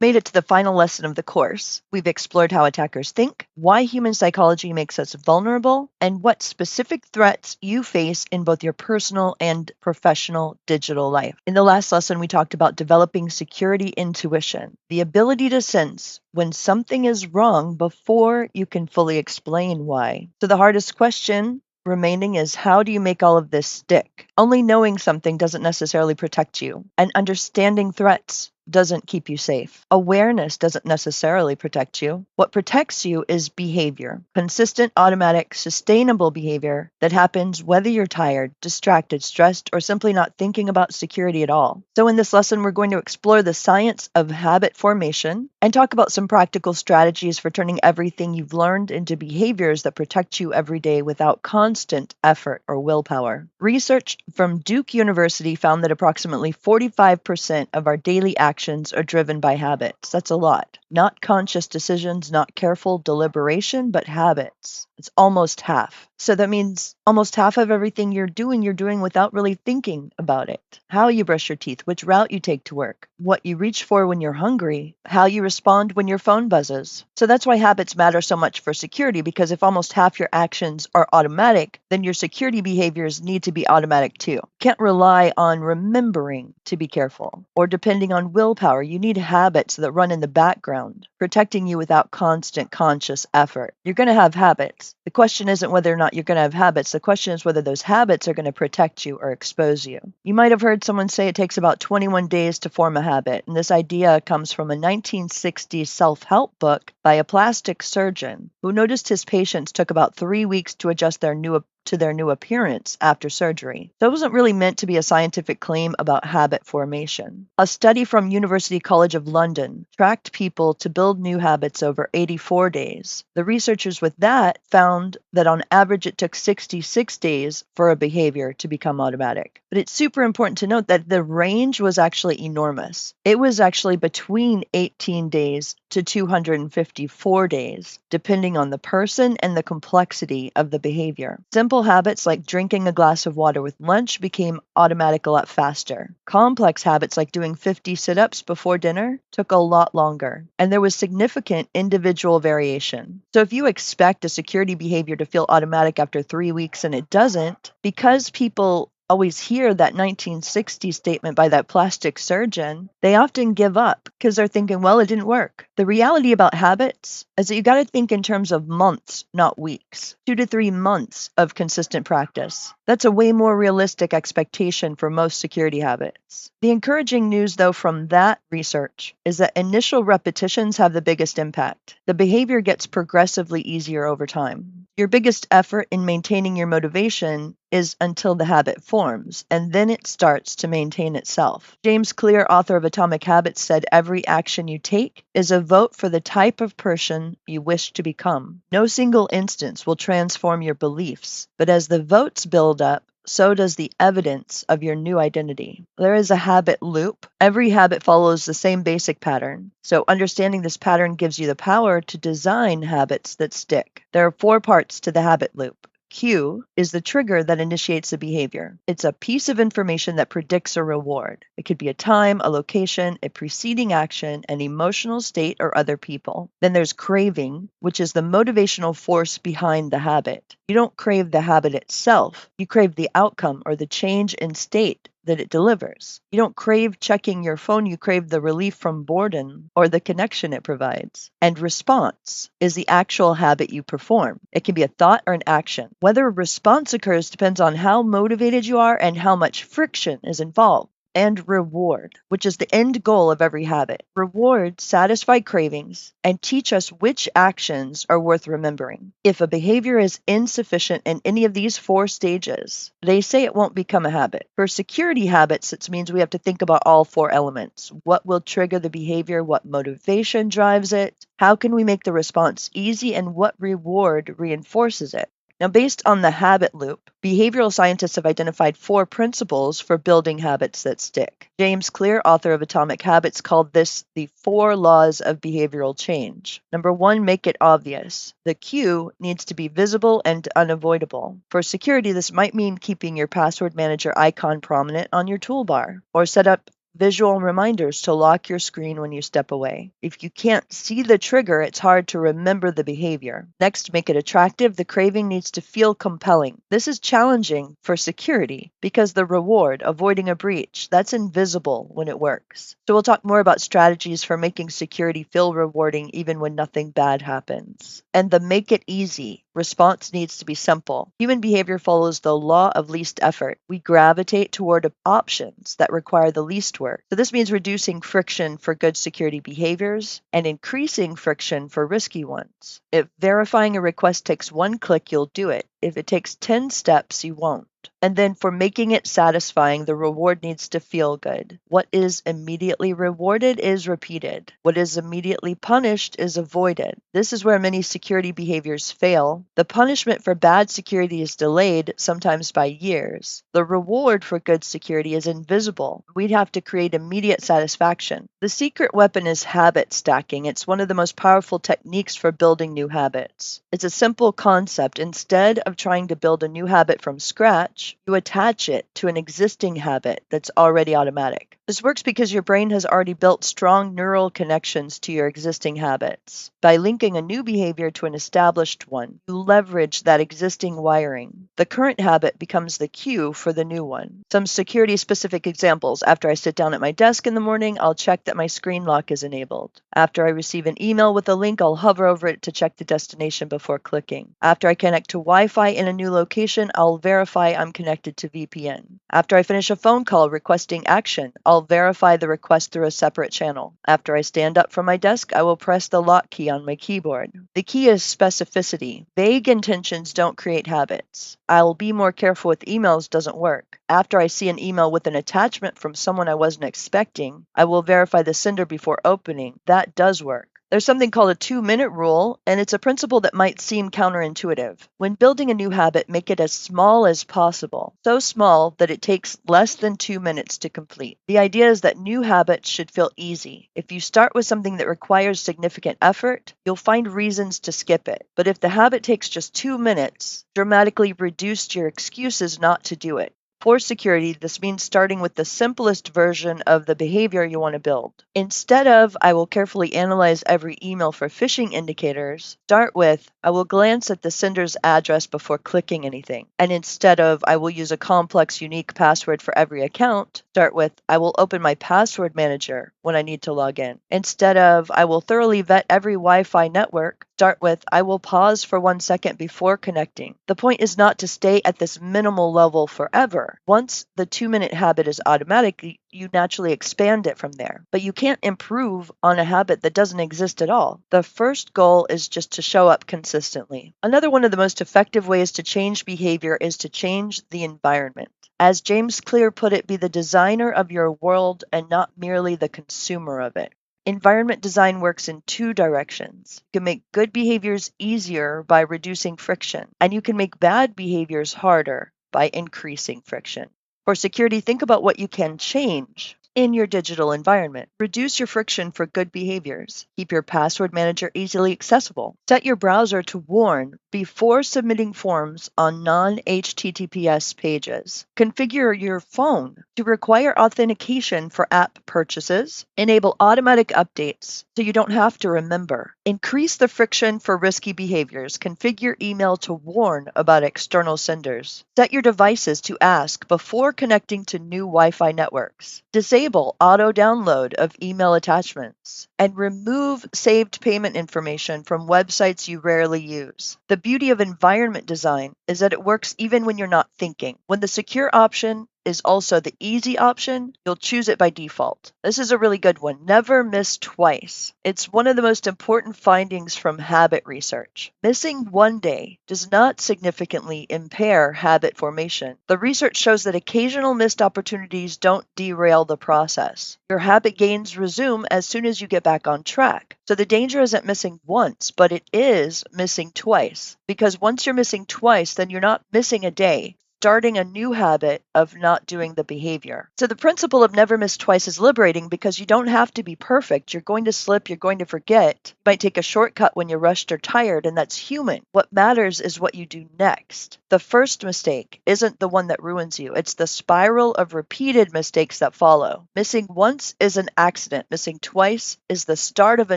Made it to the final lesson of the course. We've explored how attackers think, why human psychology makes us vulnerable, and what specific threats you face in both your personal and professional digital life. In the last lesson, we talked about developing security intuition, the ability to sense when something is wrong before you can fully explain why. So the hardest question remaining is, how do you make all of this stick? Only knowing something doesn't necessarily protect you, and understanding threats doesn't keep you safe. Awareness doesn't necessarily protect you. What protects you is behavior, consistent, automatic, sustainable behavior that happens whether you're tired, distracted, stressed, or simply not thinking about security at all. So in this lesson, we're going to explore the science of habit formation and talk about some practical strategies for turning everything you've learned into behaviors that protect you every day without constant effort or willpower. Research from Duke University found that approximately 45% of our daily actions are driven by habits. That's a lot. Not conscious decisions, not careful deliberation, but habits. It's almost half. So that means almost half of everything you're doing without really thinking about it. How you brush your teeth, which route you take to work, what you reach for when you're hungry, how you respond when your phone buzzes. So that's why habits matter so much for security, because if almost half your actions are automatic, then your security behaviors need to be automatic too. Can't rely on remembering to be careful or depending on willpower. You need habits that run in the background, protecting you without constant conscious effort. You're going to have habits. The question isn't whether or not you're going to have habits. The question is whether those habits are going to protect you or expose you. You might have heard someone say it takes about 21 days to form a habit. And this idea comes from a 1960s self-help book by a plastic surgeon who noticed his patients took about 3 weeks to adjust to their new appearance after surgery. So it wasn't really meant to be a scientific claim about habit formation. A study from University College of London tracked people to build new habits over 84 days. The researchers with that found that on average it took 66 days for a behavior to become automatic. But it's super important to note that the range was actually enormous. It was actually between 18 days to 254 days, depending on the person and the complexity of the behavior. Simple habits like drinking a glass of water with lunch became automatic a lot faster. Complex habits like doing 50 sit-ups before dinner took a lot longer, and there was significant individual variation. So if you expect a security behavior to feel automatic after 3 weeks and it doesn't, because people always hear that 1960 statement by that plastic surgeon, they often give up because they're thinking, well, it didn't work. The reality about habits is that you got to think in terms of months, not weeks. 2 to 3 months of consistent practice. That's a way more realistic expectation for most security habits. The encouraging news, though, from that research is that initial repetitions have the biggest impact. The behavior gets progressively easier over time. Your biggest effort in maintaining your motivation is until the habit forms, and then it starts to maintain itself. James Clear, author of Atomic Habits, said every action you take is a vote for the type of person you wish to become. No single instance will transform your beliefs, but as the votes build up, so does the evidence of your new identity. There is a habit loop. Every habit follows the same basic pattern. So understanding this pattern gives you the power to design habits that stick. There are 4 parts to the habit loop. Cue is the trigger that initiates the behavior. It's a piece of information that predicts a reward. It could be a time, a location, a preceding action, an emotional state, or other people. Then there's craving, which is the motivational force behind the habit. You don't crave the habit itself. You crave the outcome or the change in state that it delivers. You don't crave checking your phone, you crave the relief from boredom or the connection it provides. And response is the actual habit you perform. It can be a thought or an action. Whether a response occurs depends on how motivated you are and how much friction is involved. And reward, which is the end goal of every habit. Rewards satisfy cravings and teach us which actions are worth remembering. If a behavior is insufficient in any of these 4 stages, they say it won't become a habit. For security habits, it means we have to think about all 4 elements. What will trigger the behavior? What motivation drives it? How can we make the response easy? And what reward reinforces it? Now, based on the habit loop, behavioral scientists have identified 4 principles for building habits that stick. James Clear, author of Atomic Habits, called this the 4 laws of behavioral change. Number 1, make it obvious. The cue needs to be visible and unavoidable. For security, this might mean keeping your password manager icon prominent on your toolbar, or set up visual reminders to lock your screen when you step away. If you can't see the trigger, it's hard to remember the behavior. Next, make it attractive. The craving needs to feel compelling. This is challenging for security because the reward, avoiding a breach, that's invisible when it works. So we'll talk more about strategies for making security feel rewarding even when nothing bad happens. And the make it easy response needs to be simple. Human behavior follows the law of least effort. We gravitate toward options that require the least work. So this means reducing friction for good security behaviors and increasing friction for risky ones. If verifying a request takes one click, you'll do it. If it takes 10 steps, you won't. And then for making it satisfying, the reward needs to feel good. What is immediately rewarded is repeated. What is immediately punished is avoided. This is where many security behaviors fail. The punishment for bad security is delayed, sometimes by years. The reward for good security is invisible. We'd have to create immediate satisfaction. The secret weapon is habit stacking. It's one of the most powerful techniques for building new habits. It's a simple concept. Instead of trying to build a new habit from scratch, you attach it to an existing habit that's already automatic. This works because your brain has already built strong neural connections to your existing habits. By linking a new behavior to an established one, you leverage that existing wiring. The current habit becomes the cue for the new one. Some security-specific examples. After I sit down at my desk in the morning, I'll check that my screen lock is enabled. After I receive an email with a link, I'll hover over it to check the destination before clicking. After I connect to Wi-Fi in a new location, I'll verify I'm connected to VPN. After I finish a phone call requesting action, I'll verify the request through a separate channel. After I stand up from my desk, I will press the lock key on my keyboard. The key is specificity. Vague intentions don't create habits. I'll be more careful with emails doesn't work. After I see an email with an attachment from someone I wasn't expecting, I will verify the sender before opening. That does work. There's something called a 2-minute rule, and it's a principle that might seem counterintuitive. When building a new habit, make it as small as possible. So small that it takes less than 2 minutes to complete. The idea is that new habits should feel easy. If you start with something that requires significant effort, you'll find reasons to skip it. But if the habit takes just 2 minutes, dramatically reduce your excuses not to do it. For security, this means starting with the simplest version of the behavior you want to build. Instead of, I will carefully analyze every email for phishing indicators, start with, I will glance at the sender's address before clicking anything. And instead of, I will use a complex, unique password for every account, start with, I will open my password manager when I need to log in. Instead of, I will thoroughly vet every Wi-Fi network, start with, I will pause for 1 second before connecting. The point is not to stay at this minimal level forever. Once the 2-minute habit is automatic, you naturally expand it from there. But you can't improve on a habit that doesn't exist at all. The first goal is just to show up consistently. Another one of the most effective ways to change behavior is to change the environment. As James Clear put it, be the designer of your world and not merely the consumer of it. Environment design works in 2 directions. You can make good behaviors easier by reducing friction, and you can make bad behaviors harder by increasing friction. For security, think about what you can change in your digital environment. Reduce your friction for good behaviors. Keep your password manager easily accessible. Set your browser to warn before submitting forms on non-HTTPS pages. Configure your phone to require authentication for app purchases. Enable automatic updates so you don't have to remember. Increase the friction for risky behaviors. Configure email to warn about external senders. Set your devices to ask before connecting to new Wi-Fi networks. Disable auto-download of email attachments. And remove saved payment information from websites you rarely use. The beauty of environment design is that it works even when you're not thinking. When the secure option is also the easy option, you'll choose it by default. This is a really good one. Never miss twice. It's one of the most important findings from habit research. Missing one day does not significantly impair habit formation. The research shows that occasional missed opportunities don't derail the process. Your habit gains resume as soon as you get back on track. So the danger isn't missing once, but it is missing twice. Because once you're missing twice, then you're not missing a day. starting a new habit of not doing the behavior. So the principle of never miss twice is liberating because you don't have to be perfect. You're going to slip, you're going to forget. You might take a shortcut when you're rushed or tired, and that's human. What matters is what you do next. The first mistake isn't the one that ruins you. It's the spiral of repeated mistakes that follow. Missing once is an accident. Missing twice is the start of a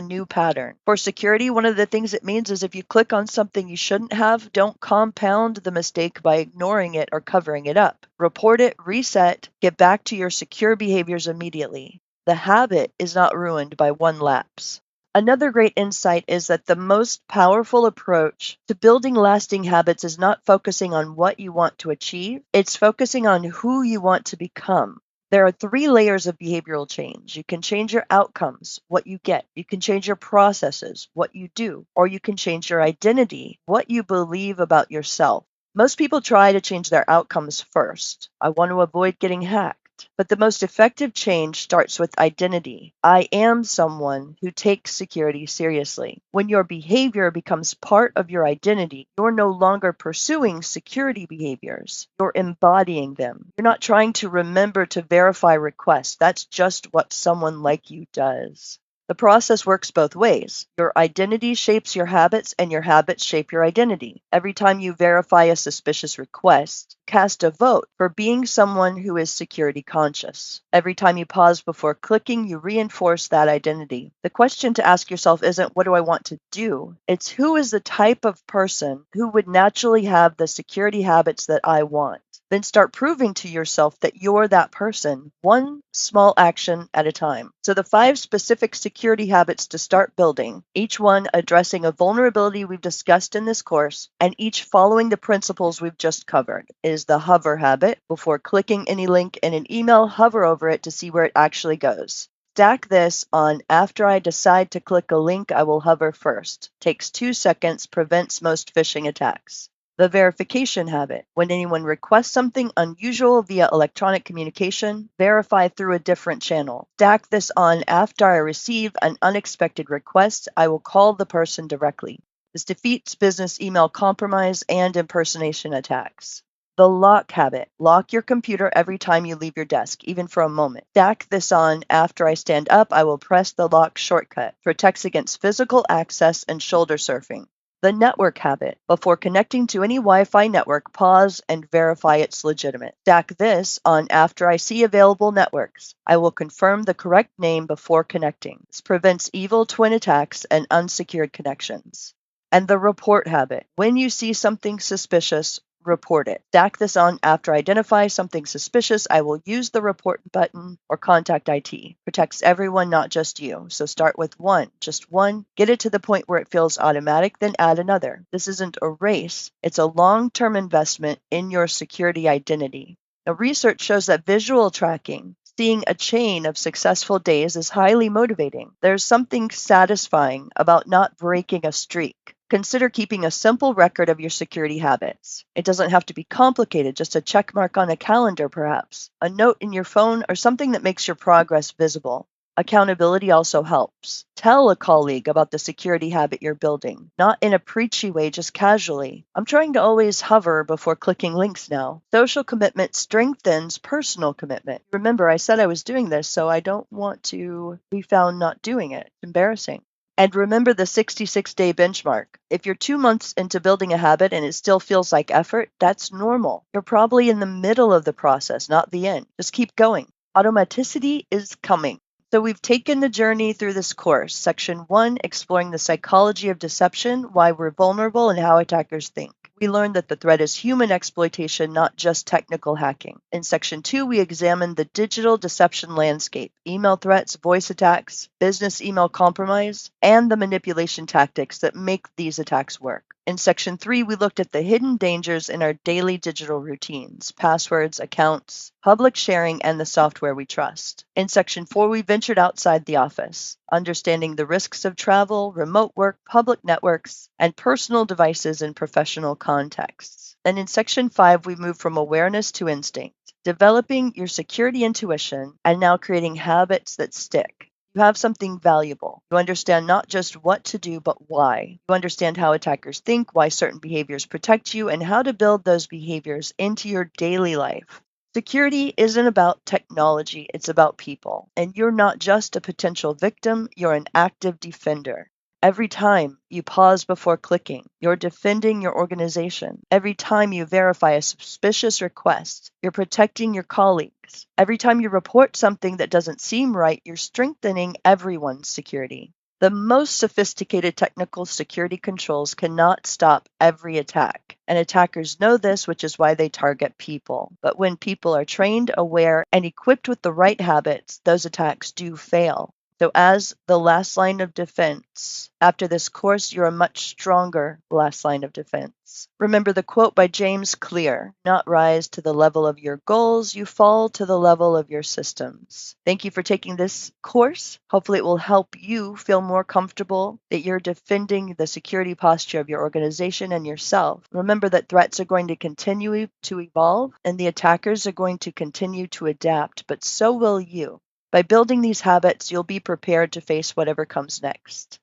new pattern. For security, one of the things it means is if you click on something you shouldn't have, don't compound the mistake by ignoring it or covering it up. Report it, reset, get back to your secure behaviors immediately. The habit is not ruined by one lapse. Another great insight is that the most powerful approach to building lasting habits is not focusing on what you want to achieve, it's focusing on who you want to become. There are 3 layers of behavioral change. You can change your outcomes, what you get. You can change your processes, what you do. Or you can change your identity, what you believe about yourself. Most people try to change their outcomes first. I want to avoid getting hacked. But the most effective change starts with identity. I am someone who takes security seriously. When your behavior becomes part of your identity, you're no longer pursuing security behaviors. You're embodying them. You're not trying to remember to verify requests. That's just what someone like you does. The process works both ways. Your identity shapes your habits, and your habits shape your identity. Every time you verify a suspicious request, cast a vote for being someone who is security conscious. Every time you pause before clicking, you reinforce that identity. The question to ask yourself isn't, what do I want to do? It's, who is the type of person who would naturally have the security habits that I want? Then start proving to yourself that you're that person, one small action at a time. So the 5 specific security habits to start building, each one addressing a vulnerability we've discussed in this course, and each following the principles we've just covered, is the hover habit. Before clicking any link in an email, hover over it to see where it actually goes. Stack this on, after I decide to click a link, I will hover first. Takes 2 seconds, prevents most phishing attacks. The verification habit. When anyone requests something unusual via electronic communication, verify through a different channel. Stack this on, after I receive an unexpected request, I will call the person directly. This defeats business email compromise and impersonation attacks. The lock habit. Lock your computer every time you leave your desk, even for a moment. Stack this on, after I stand up, I will press the lock shortcut. Protects against physical access and shoulder surfing. The network habit. Before connecting to any Wi-Fi network, pause and verify it's legitimate. Stack this on, after I see available networks. I will confirm the correct name before connecting. This prevents evil twin attacks and unsecured connections. And the report habit. When you see something suspicious, report it. Stack this on, after I identify something suspicious, I will use the report button or contact IT. Protects everyone, not just you. So start with one, just one. Get it to the point where it feels automatic, then add another. This isn't a race. It's a long-term investment in your security identity. Now, research shows that visual tracking, seeing a chain of successful days, is highly motivating. There's something satisfying about not breaking a streak. Consider keeping a simple record of your security habits. It doesn't have to be complicated, just a check mark on a calendar perhaps, a note in your phone, or something that makes your progress visible. Accountability also helps. Tell a colleague about the security habit you're building, not in a preachy way, just casually. I'm trying to always hover before clicking links now. Social commitment strengthens personal commitment. Remember, I said I was doing this, so I don't want to be found not doing it. It's embarrassing. And remember the 66-day benchmark. If you're 2 months into building a habit and it still feels like effort, that's normal. You're probably in the middle of the process, not the end. Just keep going. Automaticity is coming. So we've taken the journey through this course. Section 1, exploring the psychology of deception, why we're vulnerable, and how attackers think. We learned that the threat is human exploitation, not just technical hacking. In Section 2, we examined the digital deception landscape, email threats, voice attacks, business email compromise, and the manipulation tactics that make these attacks work. In Section 3, we looked at the hidden dangers in our daily digital routines, passwords, accounts, public sharing, and the software we trust. In Section 4, we ventured outside the office, understanding the risks of travel, remote work, public networks, and personal devices in professional contexts. And in Section 5, we moved from awareness to instinct, developing your security intuition, and now creating habits that stick. You have something valuable. You understand not just what to do, but why. You understand how attackers think, why certain behaviors protect you, and how to build those behaviors into your daily life. Security isn't about technology, it's about people. And you're not just a potential victim, you're an active defender. Every time you pause before clicking, you're defending your organization. Every time you verify a suspicious request, you're protecting your colleagues. Every time you report something that doesn't seem right, you're strengthening everyone's security. The most sophisticated technical security controls cannot stop every attack. And attackers know this, which is why they target people. But when people are trained, aware, and equipped with the right habits, those attacks do fail. So, as the last line of defense, after this course, you're a much stronger last line of defense. Remember the quote by James Clear: not rise to the level of your goals, you fall to the level of your systems. Thank you for taking this course. Hopefully, it will help you feel more comfortable that you're defending the security posture of your organization and yourself. Remember that threats are going to continue to evolve and the attackers are going to continue to adapt, but so will you. By building these habits, you'll be prepared to face whatever comes next.